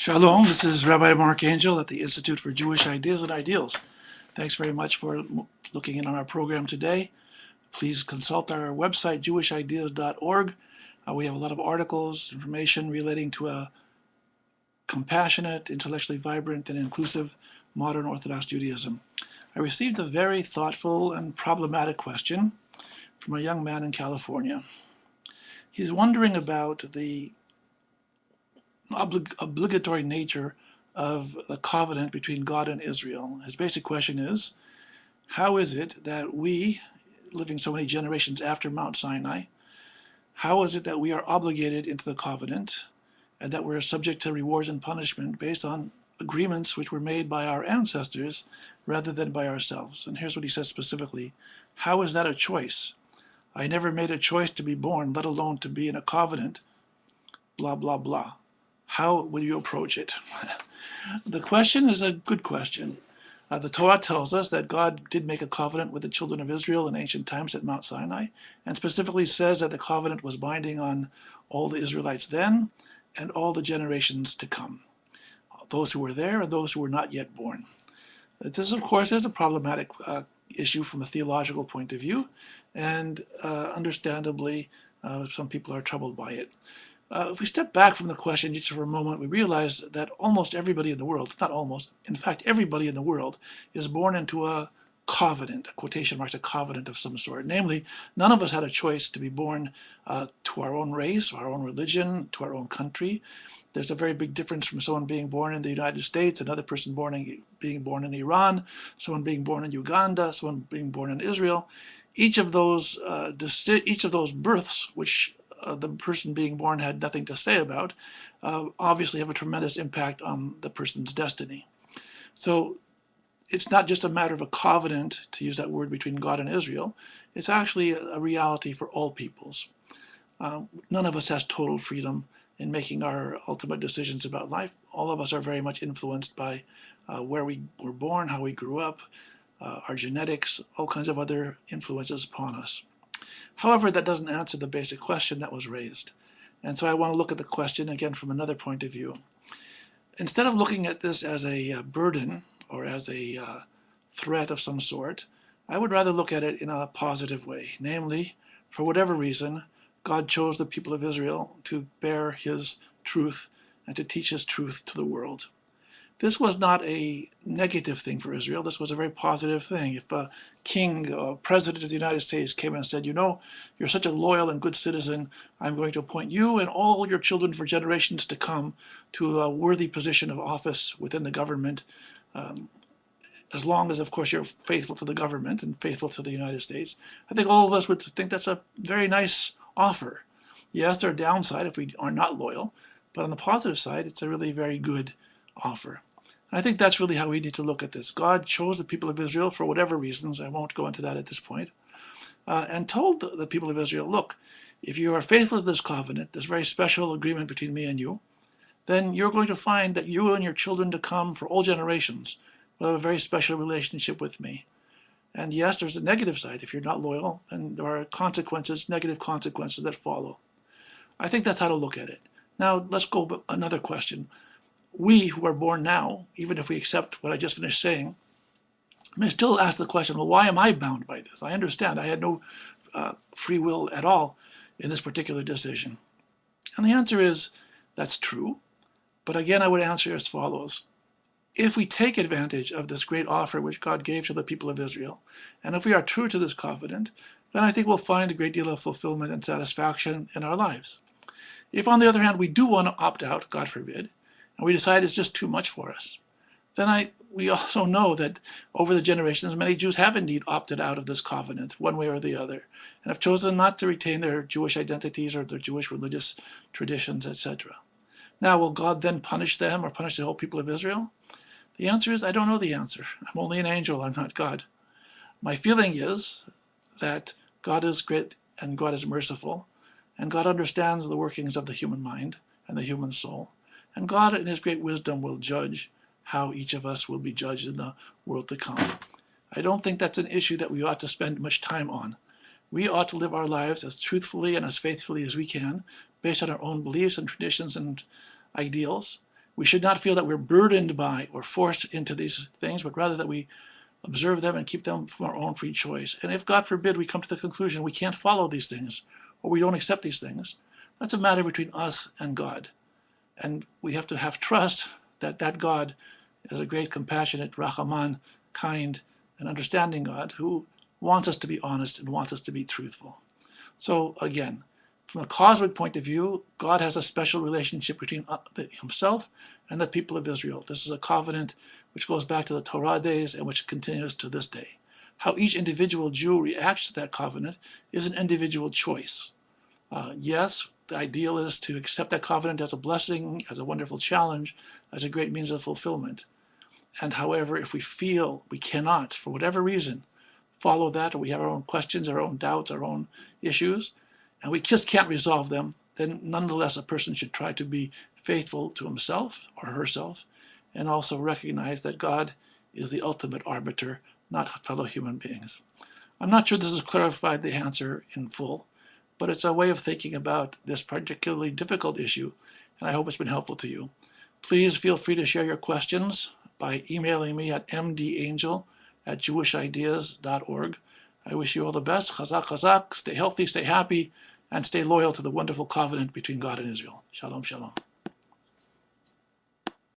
Shalom, this is Rabbi Mark Angel at the Institute for Jewish Ideas and Ideals. Thanks very much for looking in on our program today. Please consult our website, jewishideas.org. We have a lot of articles, information relating to a compassionate, intellectually vibrant, and inclusive modern Orthodox Judaism. I received a very thoughtful and problematic question from a young man in California. He's wondering about the obligatory nature of the covenant between God and Israel. His basic question is, how is it that we, living so many generations after Mount Sinai, how is it that we are obligated into the covenant and that we're subject to rewards and punishment based on agreements which were made by our ancestors rather than by ourselves? And here's what he says specifically. How is that a choice? I never made a choice to be born, let alone to be in a covenant, blah, blah, blah. How will you approach it? The question is a good question. The Torah tells us that God did make a covenant with the children of Israel in ancient times at Mount Sinai, and specifically says that the covenant was binding on all the Israelites then and all the generations to come, those who were there and those who were not yet born. This, of course, is a problematic issue from a theological point of view, and understandably, some people are troubled by it. If we step back from the question just for a moment, we realize that almost everybody in the world, not almost, in fact, everybody in the world is born into a covenant, a quotation marks, a covenant of some sort. Namely, none of us had a choice to be born to our own race, our own religion, to our own country. There's a very big difference from someone being born in the United States, another person being born in Iran, someone being born in Uganda, someone being born in Israel. Each of those births, which the person being born had nothing to say about, obviously have a tremendous impact on the person's destiny. So it's not just a matter of a covenant, to use that word, between God and Israel. It's actually a reality for all peoples. None of us has total freedom in making our ultimate decisions about life. All of us are very much influenced by where we were born, how we grew up, our genetics, all kinds of other influences upon us. However, that doesn't answer the basic question that was raised. And so I want to look at the question again from another point of view. Instead of looking at this as a burden or as a threat of some sort, I would rather look at it in a positive way. Namely, for whatever reason, God chose the people of Israel to bear his truth and to teach his truth to the world. This was not a negative thing for Israel. This was a very positive thing. If a king or president of the United States came and said, you know, you're such a loyal and good citizen, I'm going to appoint you and all your children for generations to come to a worthy position of office within the government, as long as, of course, you're faithful to the government and faithful to the United States, I think all of us would think that's a very nice offer. Yes, there are downsides if we are not loyal, but on the positive side, it's a really very good offer. I think that's really how we need to look at this. God chose the people of Israel for whatever reasons, I won't go into that at this point, and told the people of Israel, look, if you are faithful to this covenant, this very special agreement between me and you, then you're going to find that you and your children to come for all generations will have a very special relationship with me. And yes, there's a negative side. If you're not loyal, and there are consequences, negative consequences that follow. I think that's how to look at it. Now, let's go another question. We who are born now, even if we accept what I just finished saying, may still ask the question, well, why am I bound by this? I understand I had no free will at all in this particular decision. And the answer is, that's true. But again, I would answer as follows. If we take advantage of this great offer which God gave to the people of Israel, and if we are true to this covenant, then I think we'll find a great deal of fulfillment and satisfaction in our lives. If, on the other hand, we do want to opt out, God forbid, and we decide it's just too much for us, then we also know that over the generations, many Jews have indeed opted out of this covenant, one way or the other, and have chosen not to retain their Jewish identities or their Jewish religious traditions, etc. Now, will God then punish them or punish the whole people of Israel? The answer is, I don't know the answer. I'm only an angel, I'm not God. My feeling is that God is great and God is merciful, and God understands the workings of the human mind and the human soul. And God, in his great wisdom, will judge how each of us will be judged in the world to come. I don't think that's an issue that we ought to spend much time on. We ought to live our lives as truthfully and as faithfully as we can, based on our own beliefs and traditions and ideals. We should not feel that we're burdened by or forced into these things, but rather that we observe them and keep them from our own free choice. And if, God forbid, we come to the conclusion we can't follow these things or we don't accept these things, that's a matter between us and God. And we have to have trust that that God is a great, compassionate, Rahaman, kind, and understanding God who wants us to be honest and wants us to be truthful. So again, from a cosmic point of view, God has a special relationship between himself and the people of Israel. This is a covenant which goes back to the Torah days and which continues to this day. How each individual Jew reacts to that covenant is an individual choice. Yes, the ideal is to accept that covenant as a blessing, as a wonderful challenge, as a great means of fulfillment. And however, if we feel we cannot, for whatever reason, follow that, or we have our own questions, our own doubts, our own issues, and we just can't resolve them, then nonetheless a person should try to be faithful to himself or herself, and also recognize that God is the ultimate arbiter, not fellow human beings. I'm not sure this has clarified the answer in full, but it's a way of thinking about this particularly difficult issue, and I hope it's been helpful to you. Please feel free to share your questions by emailing me at mdangel@jewishideas.org. I wish you all the best. Chazak, chazak. Stay healthy, stay happy, and stay loyal to the wonderful covenant between God and Israel. Shalom, shalom.